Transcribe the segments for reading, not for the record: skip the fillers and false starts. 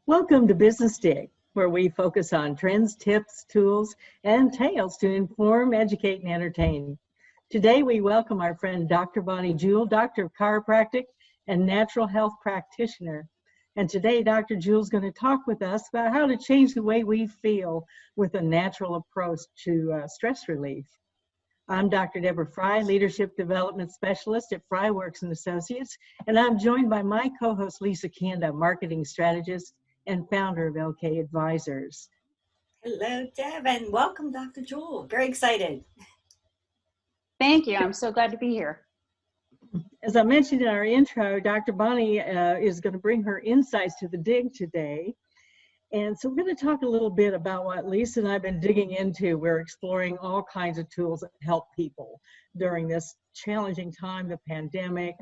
Welcome to Business Dig, where we focus on trends, tips, tools, and tales to inform, educate, and entertain. Today, we welcome our friend Dr. Juul, Doctor of Chiropractic and Natural Health Practitioner. And today, Dr. Juul is going to talk with us about how to change the way we feel with a natural approach to stress relief. I'm Dr. Deborah Fry, Leadership Development Specialist at Fryworks and Associates, and I'm joined by my co-host Lisa Kanda, Marketing Strategist and founder of LK Advisors. Hello, Deb, and welcome, Dr. Juul. Very excited. Thank you. I'm so glad to be here. As I mentioned in our intro, Dr. Bonnie is going to bring her insights to the dig today. And so we're going to talk a little bit about what Lisa and I have been digging into. We're exploring all kinds of tools that help people during this challenging time, the pandemic.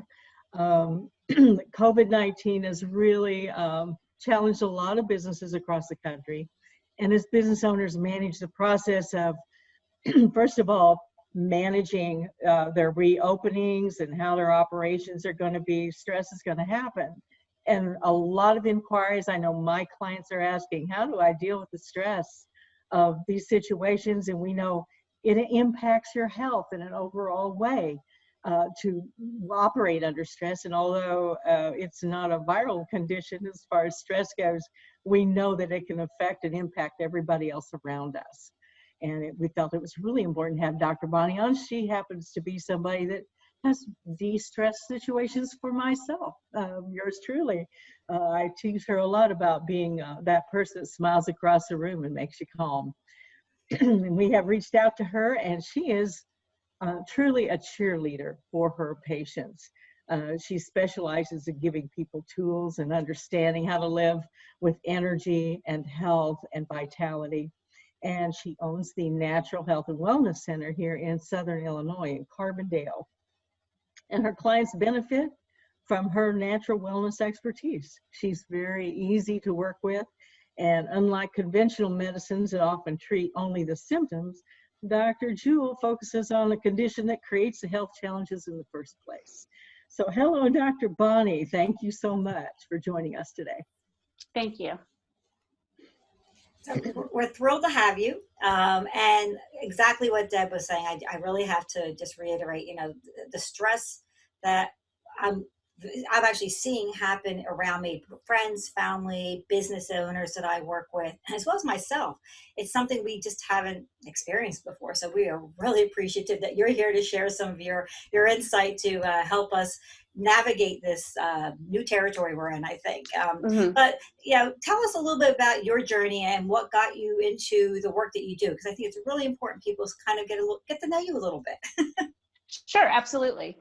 COVID-19 has really challenged a lot of businesses across the country. And as business owners manage the process of, first of all, managing their reopenings and how their operations are going to be, stress is going to happen. And a lot of inquiries, I know my clients are asking, how do I deal with the stress of these situations? And we know it impacts your health in an overall way. To operate under stress. And although it's not a viral condition as far as stress goes, we know that it can affect and impact everybody else around us. And we felt it was really important to have Dr. Bonnie on. She happens to be somebody that has de-stress situations for myself, yours truly. I tease her a lot about being that person that smiles across the room and makes you calm. And we have reached out to her, and she is truly a cheerleader for her patients. She specializes in giving people tools and understanding how to live with energy and health and vitality. And she owns the Natural Health and Wellness Center here in Southern Illinois in Carbondale. And her clients benefit from her natural wellness expertise. She's very easy to work with. And unlike conventional medicines that often treat only the symptoms, Dr. Juul focuses on a condition that creates the health challenges in the first place. So hello, Dr. Bonnie. Thank you so much for joining us today. Thank you. So we're thrilled to have you. And exactly what Deb was saying, I really have to just reiterate, the stress that I'm actually seeing happen around me, friends, family, business owners that I work with, as well as myself. It's something we just haven't experienced before. So we are really appreciative that you're here to share some of your insight to help us navigate this new territory we're in, I think. But, tell us a little bit about your journey and what got you into the work that you do, because I think it's really important people kind of get to know you a little bit. Sure, absolutely.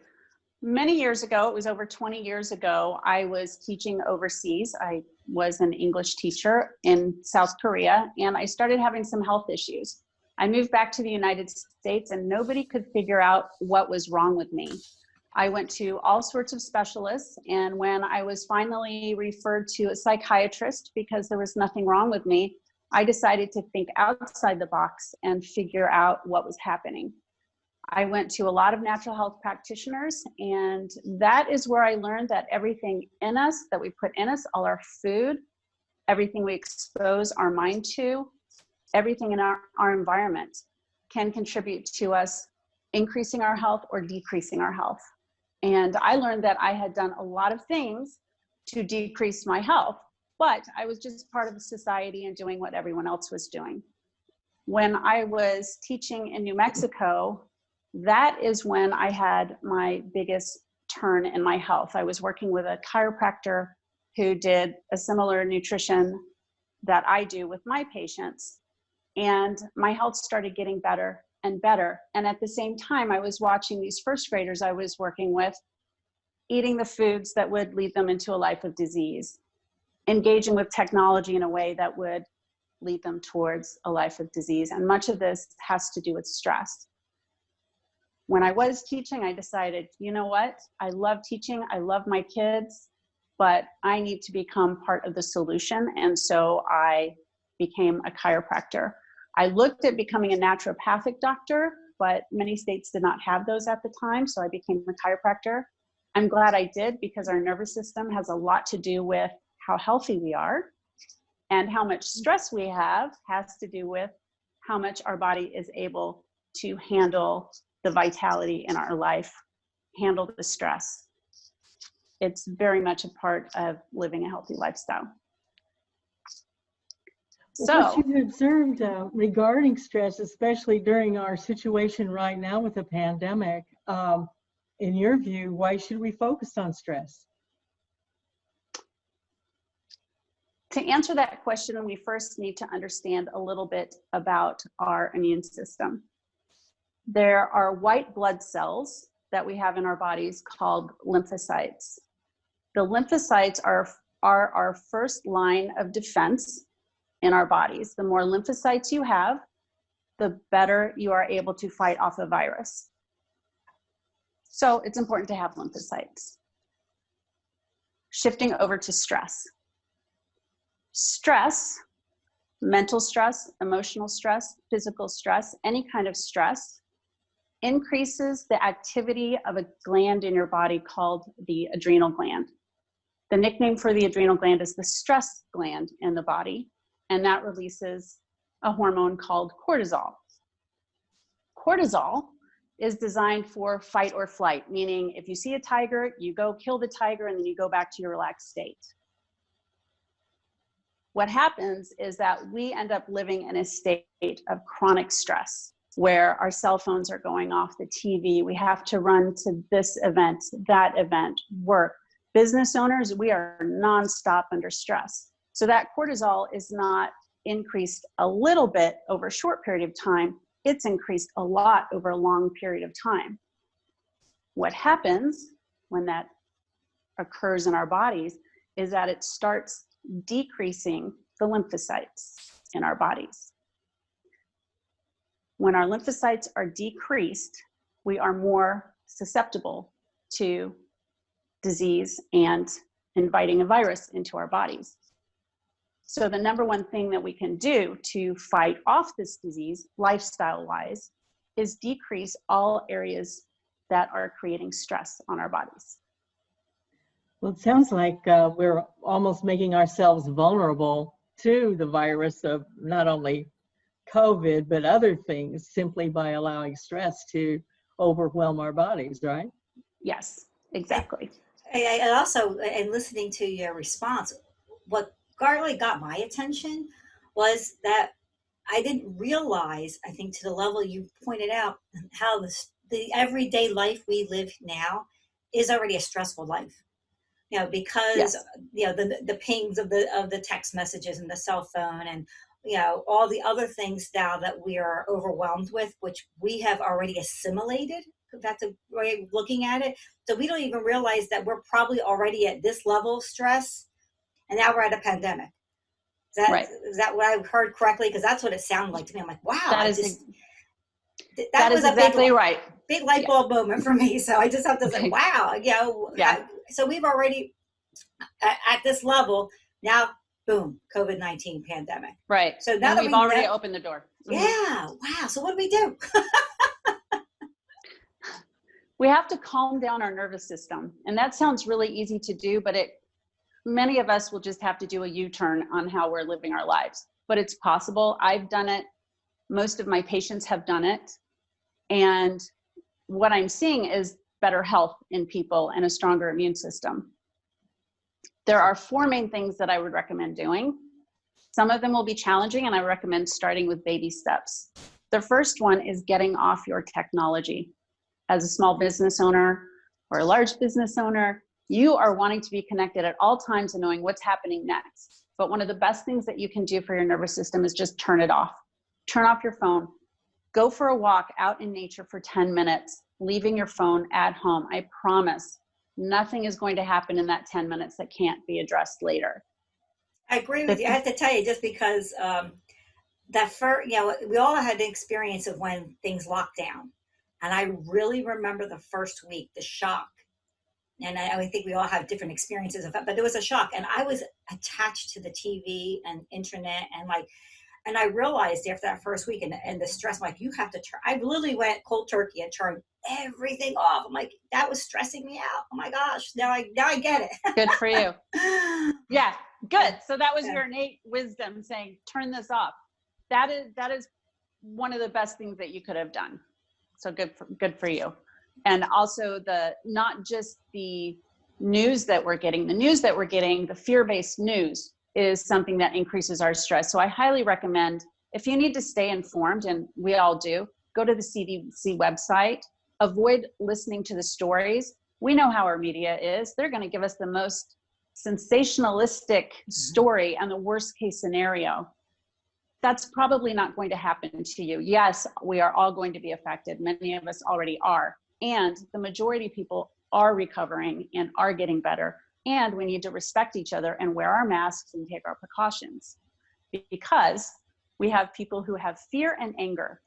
Many years ago, it was over 20 years ago, I was teaching overseas. I was an English teacher in South Korea, and I started having some health issues. I moved back to the United States, and nobody could figure out what was wrong with me. I went to all sorts of specialists, and when I was finally referred to a psychiatrist because there was nothing wrong with me, I decided to think outside the box and figure out what was happening. I went to a lot of natural health practitioners, and that is where I learned that everything in us that we put in us, all our food, everything we expose our mind to, everything in our environment can contribute to us increasing our health or decreasing our health. And I learned that I had done a lot of things to decrease my health, but I was just part of the society and doing what everyone else was doing. When I was teaching in New Mexico, that is when I had my biggest turn in my health. I was working with a chiropractor who did a similar nutrition that I do with my patients. And my health started getting better and better. And at the same time, I was watching these first graders I was working with eating the foods that would lead them into a life of disease, engaging with technology in a way that would lead them towards a life of disease. And much of this has to do with stress. When I was teaching, I decided, you know what? I love teaching. I love my kids, but I need to become part of the solution. And so I became a chiropractor. I looked at becoming a naturopathic doctor, but many states did not have those at the time, so I became a chiropractor. I'm glad I did, because our nervous system has a lot to do with how healthy we are, and how much stress we have has to do with how much our body is able to handle the vitality in our life, handle the stress. It's very much a part of living a healthy lifestyle. What So, you've observed regarding stress, especially during our situation right now with the pandemic, in your view, why should we focus on stress? to answer that question, we first need to understand a little bit about our immune system. There are white blood cells that we have in our bodies called lymphocytes. The lymphocytes are our first line of defense in our bodies. The more lymphocytes you have, the better you are able to fight off a virus. So it's important to have lymphocytes. Shifting over to stress. Stress, mental stress, emotional stress, physical stress, any kind of stress increases the activity of a gland in your body called the adrenal gland. The nickname for the adrenal gland is the stress gland in the body, and that releases a hormone called cortisol. Cortisol is designed for fight or flight, meaning if you see a tiger, you go kill the tiger and then you go back to your relaxed state. What happens is that we end up living in a state of chronic stress, where our cell phones are going off, the TV, we have to run to this event, that event, work. Business owners, we are nonstop under stress. So that cortisol is not increased a little bit over a short period of time, it's increased a lot over a long period of time. What happens when that occurs in our bodies is that it starts decreasing the lymphocytes in our bodies. When our lymphocytes are decreased, we are more susceptible to disease and inviting a virus into our bodies. So the number one thing that we can do to fight off this disease, lifestyle-wise, is decrease all areas that are creating stress on our bodies. Well, it sounds like we're almost making ourselves vulnerable to the virus of not only COVID, but other things, simply by allowing stress to overwhelm our bodies, right? Yes, exactly. I also, and listening to your response, what really got my attention was that I didn't realize, I think to the level you pointed out, how the everyday life we live now is already a stressful life. You know, because Yes. you know the pings of the text messages and the cell phone, and you know all the other things now that we are overwhelmed with, which we have already assimilated. That's a way of looking at it. So we don't even realize that we're probably already at this level of stress, and now we're at a pandemic. Right. Is that what I heard correctly? Because that's what it sounded like to me. I'm like, wow, That is that was a exactly right. big light bulb moment for me. So I just have to say, Okay. wow, you know, Yeah. so we've already at this level now. Boom, COVID-19 pandemic. Right. So now And that we've we already know, opened the door. Mhm. yeah, wow. So what do we do? We have to calm down our nervous system. And that sounds really easy to do, but many of us will just have to do a U-turn on how we're living our lives. But it's possible. I've done it. Most of my patients have done it. And what I'm seeing is better health in people and a stronger immune system. There are 4 main things that I would recommend doing. Some of them will be challenging, and I recommend starting with baby steps. The first one is getting off your technology. As a small business owner or a large business owner, you are wanting to be connected at all times and knowing what's happening next. But one of the best things that you can do for your nervous system is just turn it off. Turn off your phone. Go for a walk out in nature for 10 minutes, leaving your phone at home. I promise nothing is going to happen in that 10 minutes that can't be addressed later. I agree with you. I have to tell you, just because that first, you know, we all had the experience of when things locked down. And I really remember the first week, the shock. And I think we all have different experiences of it, but there was a shock. And I was attached to the TV and internet, and like, And I realized after that first week and the stress, I'm like, you have to turn. I literally went cold turkey and turned everything off. I'm like, that was stressing me out. Oh my gosh. Now I get it. Good for you. Yeah, good. So that was Yeah. your innate wisdom saying, turn this off. That is one of the best things that you could have done. So good for you. And also not just the news that we're getting, the fear-based news is something that increases our stress. So I highly recommend, if you need to stay informed, and we all do, go to the CDC website, avoid listening to the stories. We know how our media is. They're going to give us the most sensationalistic story and the worst case scenario. That's probably not going to happen to you. Yes, we are all going to be affected. Many of us already are. And the majority of people are recovering and are getting better. And we need to respect each other and wear our masks and take our precautions, because we have people who have fear and anger.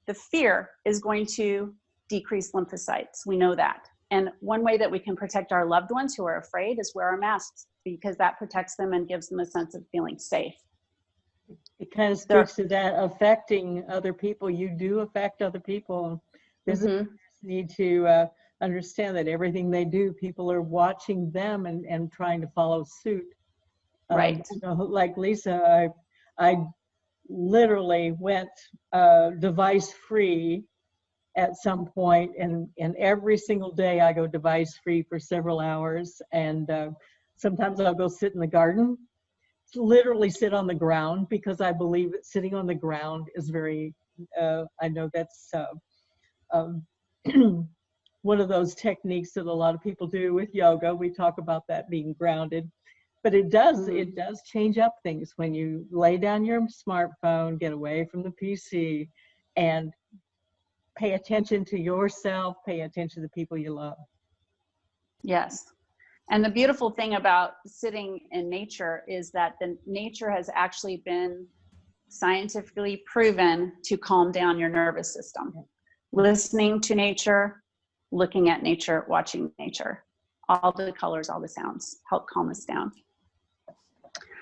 The fear is going to decrease lymphocytes. We know that. And one way that we can protect our loved ones who are afraid is wear our masks, because that protects them and gives them a sense of feeling safe. It kind of speaks to that affecting other people. You do affect other people. Businesses need to understand that everything they do, people are watching them and trying to follow suit. Right. You know, like Lisa, I literally went device free at some point, and every single day I go device free for several hours, and sometimes I'll go sit in the garden, literally sit on the ground, because I believe that sitting on the ground is very I know that's one of those techniques that a lot of people do with yoga. We talk about that being grounded, but it does change up things when you lay down your smartphone, get away from the PC, and pay attention to yourself, pay attention to the people you love. Yes. And the beautiful thing about sitting in nature is that the nature has actually been scientifically proven to calm down your nervous system. Listening to nature, looking at nature, watching nature, all the colors, all the sounds help calm us down.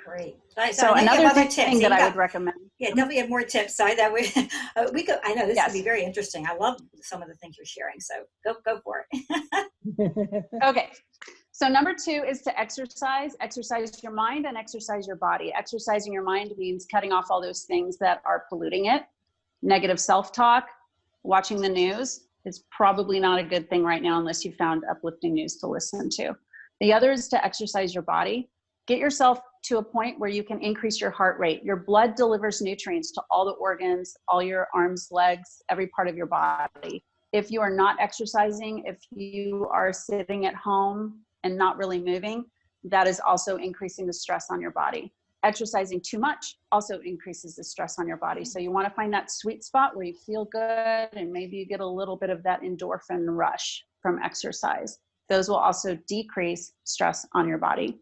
Great. So another thing that I would recommend. Yeah, definitely have more tips. So that we go. I know this Yes. could be very interesting. I love some of the things you're sharing. So go for it. Okay. So number 2 is to exercise your mind and exercise your body. Exercising your mind means cutting off all those things that are polluting it. Negative self-talk, watching the news is probably not a good thing right now unless you found uplifting news to listen to. The other is to exercise your body. Get yourself to a point where you can increase your heart rate. Your blood delivers nutrients to all the organs, all your arms, legs, every part of your body. If you are not exercising, if you are sitting at home and not really moving, that is also increasing the stress on your body. Exercising too much also increases the stress on your body. So you want to find that sweet spot where you feel good and maybe you get a little bit of that endorphin rush from exercise. Those will also decrease stress on your body.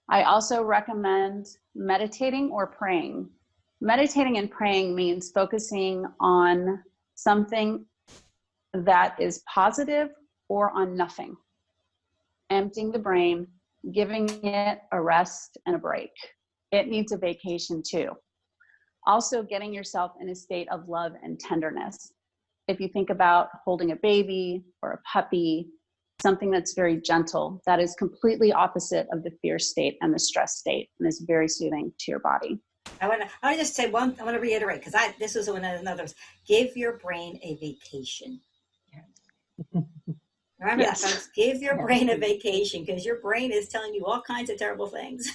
I also recommend meditating or praying. Meditating and praying means focusing on something that is positive or on nothing. Emptying the brain, giving it a rest and a break. It needs a vacation too. Also getting yourself in a state of love and tenderness. If you think about holding a baby or a puppy, something that's very gentle, that is completely opposite of the fear state and the stress state, and is very soothing to your body. I want to just say one. I want to reiterate, because this was one of another's. Give your brain a vacation. Remember that, folks. Give your brain a vacation, because your brain is telling you all kinds of terrible things.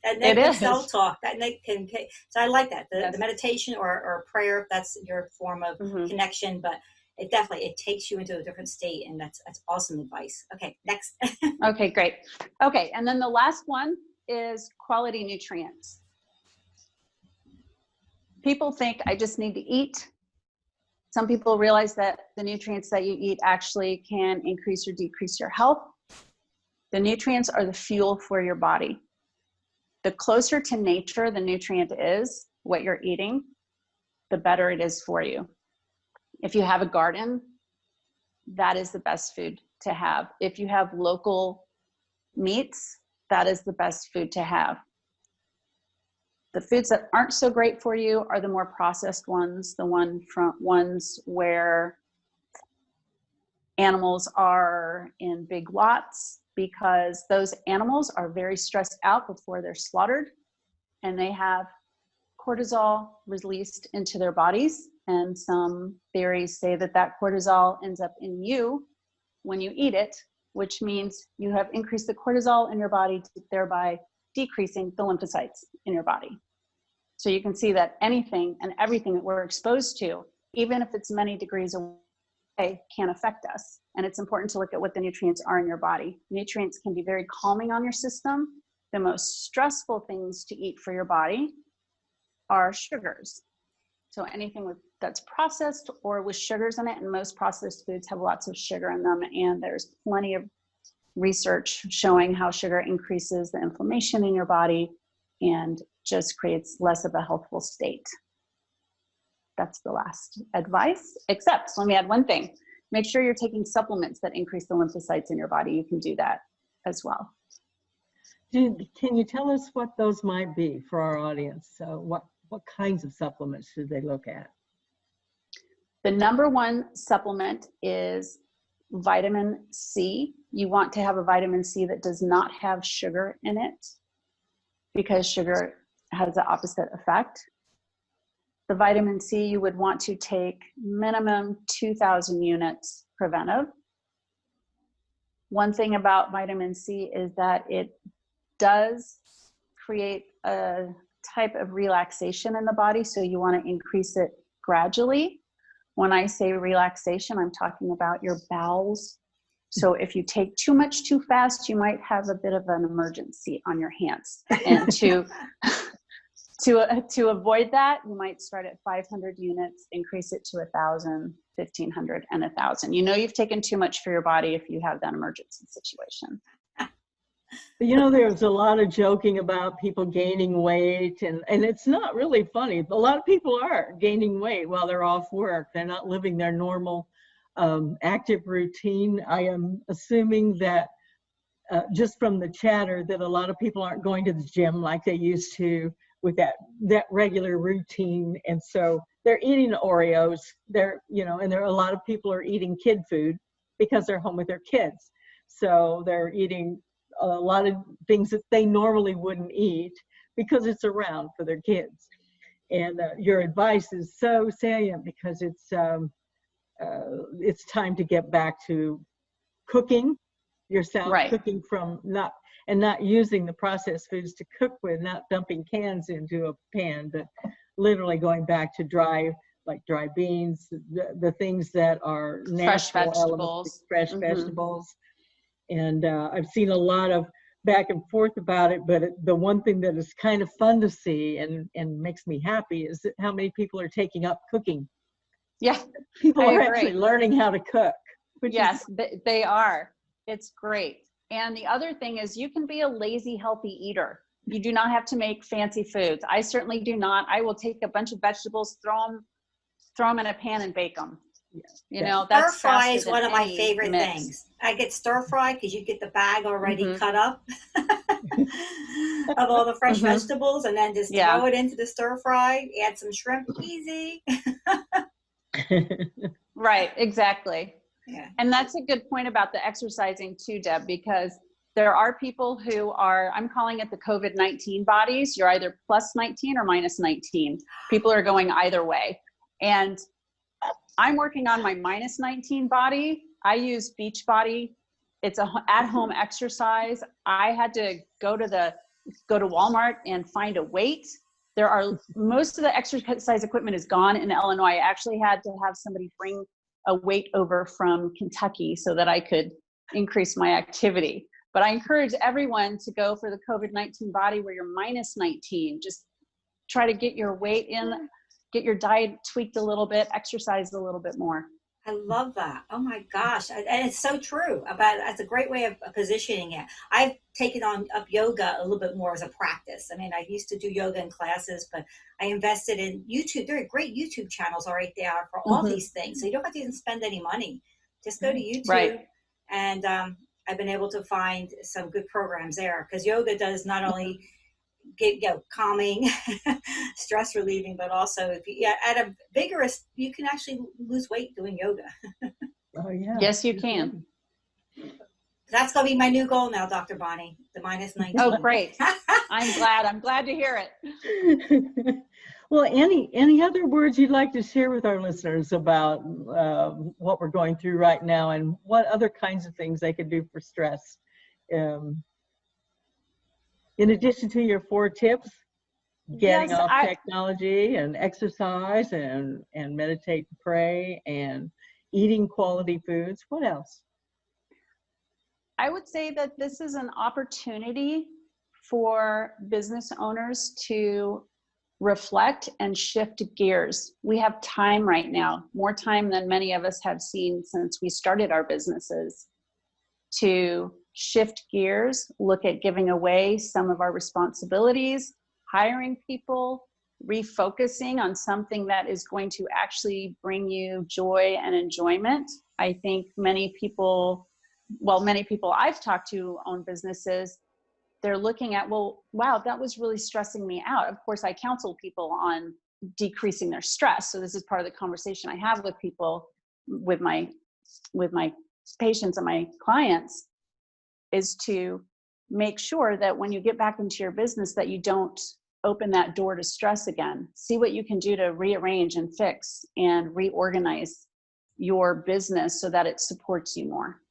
That negative self-talk. So I like that. The meditation or prayer, if that's your form of connection, but it definitely takes you into a different state, and that's awesome advice. Okay, next. Okay, great. Okay, and then the last one is quality nutrients. People think I just need to eat. Some people realize that the nutrients that you eat actually can increase or decrease your health. The nutrients are the fuel for your body. The closer to nature the nutrient is, what you're eating, the better it is for you. If you have a garden, that is the best food to have. If you have local meats, that is the best food to have. The foods that aren't so great for you are the more processed ones, the ones where animals are in big lots, because those animals are very stressed out before they're slaughtered, and they have cortisol released into their bodies. And some theories say that that cortisol ends up in you when you eat it, which means you have increased the cortisol in your body, thereby decreasing the lymphocytes in your body. So you can see that anything and everything that we're exposed to, even if it's many degrees away, can affect us. And it's important to look at what the nutrients are in your body. Nutrients can be very calming on your system. The most stressful things to eat for your body are sugars. So anything that's processed or with sugars in it, and most processed foods have lots of sugar in them, and there's plenty of research showing how sugar increases the inflammation in your body and just creates less of a healthful state. That's the last advice, except let me add one thing. Make sure you're taking supplements that increase the lymphocytes in your body. You can do that as well. Can you tell us what those might be for our audience? What kinds of supplements should they look at? The number one supplement is vitamin C. You want to have a vitamin C that does not have sugar in it, because sugar has the opposite effect. The vitamin C, you would want to take minimum 2,000 units preventive. One thing about vitamin C is that it does create a type of relaxation in the body, so you want to increase it gradually. When I say relaxation, I'm talking about your bowels. So if you take too much too fast, you might have a bit of an emergency on your hands. And to avoid that, you might start at 500 units, increase it to 1,000, 1,500, and 1,000. You know you've taken too much for your body if you have that emergency situation. You know, there's a lot of joking about people gaining weight, and it's not really funny. A lot of people are gaining weight while they're off work. They're not living their normal active routine. I am assuming that just from the chatter that a lot of people aren't going to the gym like they used to with that regular routine. And so they're eating Oreos. And there are a lot of people are eating kid food because they're home with their kids. So they're eating a lot of things that they normally wouldn't eat because it's around for their kids. And your advice is so salient, because it's time to get back to cooking yourself, right. Cooking from not using the processed foods to cook with, not dumping cans into a pan, but literally going back to dry beans, the things that are fresh natural vegetables, fresh vegetables. And I've seen a lot of back and forth about it, but the one thing that is kind of fun to see and makes me happy is that how many people are taking up cooking. Yeah, people are actually learning how to cook. Yes, they are. It's great. And the other thing is, you can be a lazy, healthy eater. You do not have to make fancy foods. I certainly do not. I will take a bunch of vegetables, throw them in a pan and bake them. You know, that's stir fry is one of my favorite things. I get stir fry because you get the bag already cut up of all the fresh vegetables, and then just throw it into the stir fry, add some shrimp, easy. Right, exactly. Yeah. And that's a good point about the exercising too, Deb, because there are people who are, I'm calling it the COVID-19 bodies. You're either plus 19 or minus 19. People are going either way. And I'm working on my minus 19 body. I use Beachbody. It's a at-home exercise. I had to go to Walmart and find a weight. Most of the exercise equipment is gone in Illinois. I actually had to have somebody bring a weight over from Kentucky so that I could increase my activity. But I encourage everyone to go for the COVID-19 body where you're minus 19. Just try to get your weight in, get your diet tweaked a little bit, exercise a little bit more. I love that. Oh my gosh. And it's so true. That's a great way of positioning it. I've taken up yoga a little bit more as a practice. I mean, I used to do yoga in classes, but I invested in YouTube. There are great YouTube channels right there for all these things. So you don't have to even spend any money. Just go to YouTube. Right. And I've been able to find some good programs there, because yoga does not only calming, stress relieving, but also if you, at a vigorous, you can actually lose weight doing yoga. Oh yeah. Yes, you can. That's going to be my new goal now, Dr. Bonnie, the -19. Oh, great. I'm glad to hear it. Well, any other words you'd like to share with our listeners about what we're going through right now, and what other kinds of things they could do for stress? In addition to your 4 tips, getting Yes, off technology and exercise and meditate and pray and eating quality foods, what else? I would say that this is an opportunity for business owners to reflect and shift gears. We have time right now, more time than many of us have seen since we started our businesses, to shift gears, look at giving away some of our responsibilities, hiring people, refocusing on something that is going to actually bring you joy and enjoyment. I think many people I've talked to own businesses, they're looking at, well, wow, that was really stressing me out. Of course, I counsel people on decreasing their stress. So this is part of the conversation I have with people, with my patients and my clients, is to make sure that when you get back into your business that you don't open that door to stress again. See what you can do to rearrange and fix and reorganize your business so that it supports you more.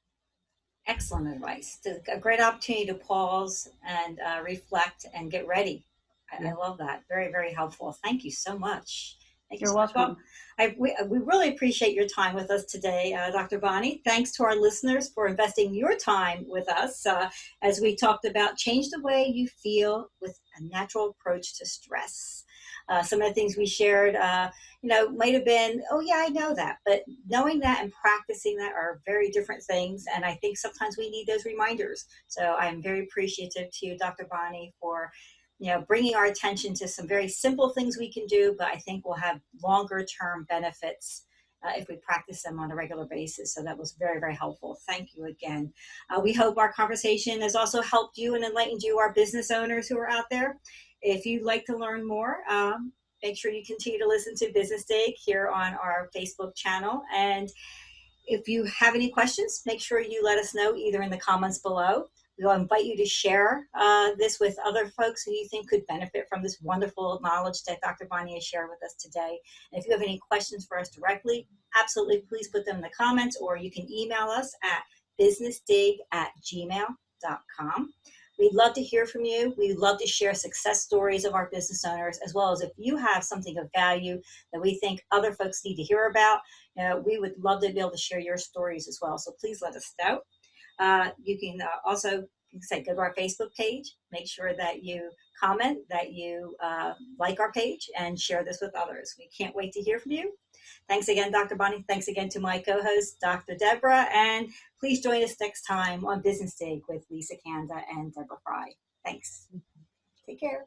Excellent advice. A great opportunity to pause and reflect and get ready. I love that. Very, very helpful. Thank you so much. Thank you You're so much. welcome. Well, we really appreciate your time with us today, Dr. Bonnie. Thanks to our listeners for investing your time with us as we talked about change the way you feel with a natural approach to stress. Some of the things we shared, might have been, oh yeah, I know that. But knowing that and practicing that are very different things. And I think sometimes we need those reminders. So I'm very appreciative to you, Dr. Bonnie, for bringing our attention to some very simple things we can do, but I think will have longer term benefits if we practice them on a regular basis. So that was very, very helpful. Thank you again. We hope our conversation has also helped you and enlightened you, our business owners who are out there. If you'd like to learn more, make sure you continue to listen to Business Dig here on our Facebook channel. And if you have any questions, make sure you let us know either in the comments below. We'll invite you to share this with other folks who you think could benefit from this wonderful knowledge that Dr. Bonnie has shared with us today. And if you have any questions for us directly, absolutely, please put them in the comments, or you can email us at businessdig@gmail.com. We'd love to hear from you. We'd love to share success stories of our business owners, as well as if you have something of value that we think other folks need to hear about. We would love to be able to share your stories as well. So please let us know. You can also go to our Facebook page. Make sure that you comment, that you like our page, and share this with others. We can't wait to hear from you. Thanks again, Dr. Bonnie. Thanks again to my co-host, Dr. Deborah. And please join us next time on Business Dig with Lisa Kanda and Deborah Fry. Thanks. Take care.